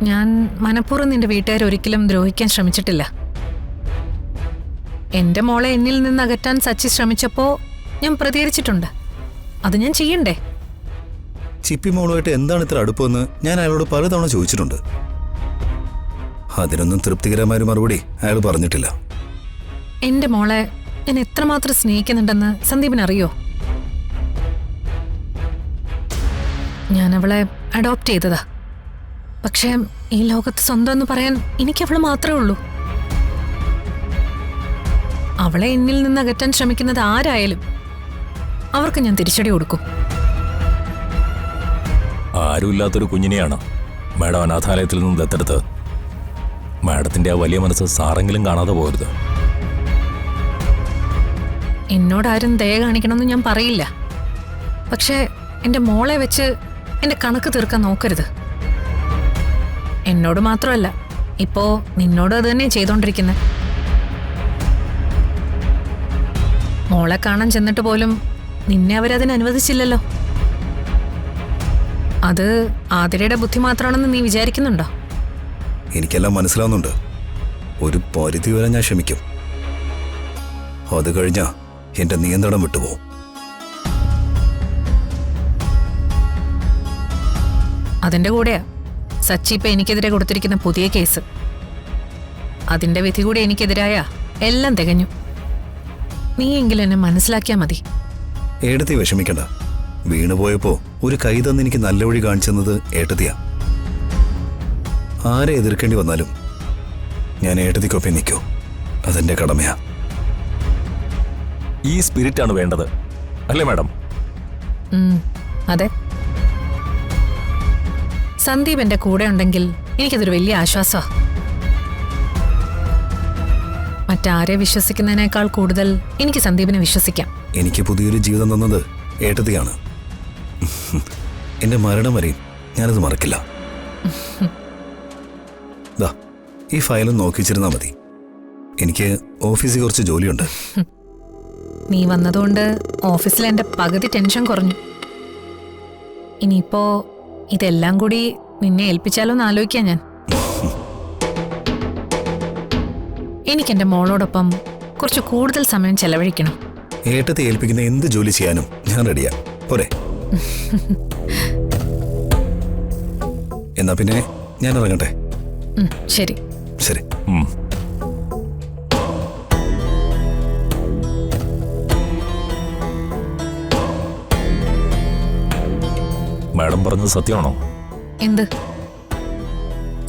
ഞാൻ മനഃപൂർവ്വം നിന്റെ വീട്ടുകാർ ഒരിക്കലും ദ്രോഹിക്കാൻ ശ്രമിച്ചിട്ടില്ല. എന്റെ മോളെ എന്നിൽ നിന്ന് അകറ്റാൻ സച്ചി ശ്രമിച്ചപ്പോ ഞാൻ പ്രതികരിച്ചിട്ടുണ്ട്. അത് ഞാൻ ചെയ്യണ്ടേ? ചിപ്പി മോളുമായിട്ട് എന്താണ് ഇത്ര അടുപ്പമെന്ന് ഞാൻ അയാളോട് പലതവണ ചോദിച്ചിട്ടുണ്ട്. അതിനൊന്നും തൃപ്തികരമായ മറുപടി അയാൾ പറഞ്ഞിട്ടില്ല. എന്റെ മോളെ ഞാൻ എത്രമാത്രം സ്നേഹിക്കുന്നുണ്ടെന്ന് സന്ദീപിന് അറിയോ? ഞാൻ അവളെ അഡോപ്റ്റ് ചെയ്തതാ. പക്ഷേ ഈ ലോകത്ത് സ്വന്തം എന്ന് പറയാൻ എനിക്കവള് മാത്രമേ ഉള്ളൂ. അവളെ എന്നിൽ നിന്ന് അകറ്റാൻ ശ്രമിക്കുന്നത് ആരായാലും അവർക്ക് ഞാൻ തിരിച്ചടി കൊടുക്കും. ആരുമില്ലാത്തൊരു കുഞ്ഞിനെയാണ് മാഡം അനാഥാലയത്തിൽ നിന്ന് ദത്തെടുത്ത്. മാഡത്തിന്റെ ആ വലിയ മനസ്സ് സാറെങ്കിലും കാണാതെ പോകരുത്. എന്നോടാരും ദയ കാണിക്കണമെന്ന് ഞാൻ പറയില്ല. പക്ഷേ എന്റെ മോളെ വെച്ച് എന്റെ കണക്ക് തീർക്കാൻ നോക്കരുത്. എന്നോട് മാത്രമല്ല, ഇപ്പോ നിന്നോട് അത് തന്നെ ചെയ്തോണ്ടിരിക്കുന്നത്. മോളെ കാണാൻ ചെന്നിട്ട് പോലും നിന്നെ അവരതിന് അനുവദിച്ചില്ലല്ലോ. അത് ആതിരയുടെ ബുദ്ധി മാത്രമാണെന്ന് നീ വിചാരിക്കുന്നുണ്ടോ? എനിക്കെല്ലാം മനസ്സിലാവുന്നുണ്ട്. ഒരു പരിധി വരെ ഞാൻ ക്ഷമിക്കും. അത് കഴിഞ്ഞാ എന്റെ നിയന്ത്രണം വിട്ടുപോകും. അതിന്റെ കൂടെയാ സച്ചി ഇപ്പൊ എനിക്കെതിരെ കൊടുത്തിരിക്കുന്ന പുതിയ കേസ്. അതിന്റെ വിധി കൂടി എനിക്കെതിരായ എല്ലാം തികഞ്ഞു. നീയെങ്കിലും എന്നെ മനസ്സിലാക്കിയാ മതി. ഏട്ടത്തി വിഷമിക്കണ്ട. വീണുപോയപ്പോ ഒരു കൈ തന്ന് എനിക്ക് നല്ല വഴി കാണിച്ചെന്നത് ഏട്ടത്തിയാ. ആരെ എതിർക്കേണ്ടി വന്നാലും ഞാൻ ഏട്ടത്തിക്കൊപ്പം നിൽക്കൂ. അതെന്റെ കടമയാ. ഈ സ്പിരിറ്റാണ് വേണ്ടത്, അല്ലേ മാഡം? അതെ. സന്ദീപ് എന്റെ കൂടെ ഉണ്ടെങ്കിൽ എനിക്കതൊരു വലിയ ആശ്വാസമാണ്. മറ്റാരെ വിശ്വസിക്കുന്നതിനേക്കാൾ കൂടുതൽ എനിക്ക് സന്ദീപിനെ വിശ്വസിക്കാം. എനിക്ക് പുതിയൊരു ജീവിതം തന്നത് ഏട്ടത്തിയാണ്. എന്റെ മരണം വരെയും ഞാനത് മറക്കില്ല. ദാ ഈ ഫയലും നോക്കിച്ചിരുന്നാ മതി. എനിക്ക് ഓഫീസിൽ കുറച്ച് ജോലിയുണ്ട്. നീ വന്നതുകൊണ്ട് ഓഫീസിൽ എന്റെ പകുതി ടെൻഷൻ കുറഞ്ഞു. ഇനിയിപ്പോ ഇതെല്ലാം കൂടി നിന്നെ ഏൽപ്പിച്ചാലോന്ന് ആലോചിക്കാൻ ഞാൻ. എനിക്കെന്റെ മോളോടൊപ്പം കുറച്ച് കൂടുതൽ സമയം ചെലവഴിക്കണം. ഏട്ടത്തെ ഏൽപ്പിക്കുന്ന എന്ത് ജോലി ചെയ്യാനും ഞാൻ റെഡിയാ. പോരെ? എന്നാ പിന്നെ ഞാൻ ഇറങ്ങട്ടെ. ശരി ശരി. മാഡം പറഞ്ഞത് സത്യമാണോ? എന്ത്?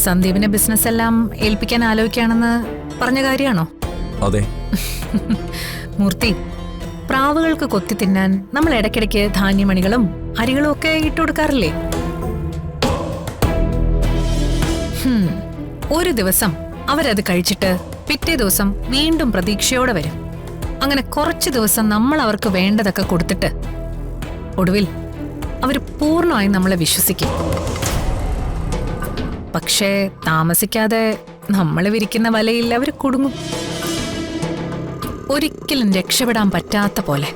സന്ദീപിന്റെ ബിസിനസ് എല്ലാം ഏൽപ്പിക്കാൻ ആലോചിക്കുകയാണെന്ന് പറഞ്ഞ കാര്യമാണോ? അതെ. മൂർത്തി, പ്രാവുകൾക്ക് കൊത്തി തിന്നാൻ നമ്മൾ ഇടയ്ക്കിടയ്ക്ക് ധാന്യമണികളും അരികളും ഒക്കെ ഇട്ടുകൊടുക്കാറില്ലേ? ഒരു ദിവസം അവരത് കഴിച്ചിട്ട് പിറ്റേ ദിവസം വീണ്ടും പ്രതീക്ഷയോടെ വരും. അങ്ങനെ കുറച്ച് ദിവസം നമ്മൾ അവർക്ക് വേണ്ടതൊക്കെ കൊടുത്തിട്ട് ഒടുവിൽ അവര് പൂർണ്ണമായും നമ്മളെ വിശ്വസിക്കും. പക്ഷേ താമസിക്കാതെ നമ്മൾ വിരിക്കുന്ന വലയിൽ അവർ കുടുങ്ങും. ഒരിക്കലും രക്ഷപ്പെടാൻ പറ്റാത്ത പോലെ.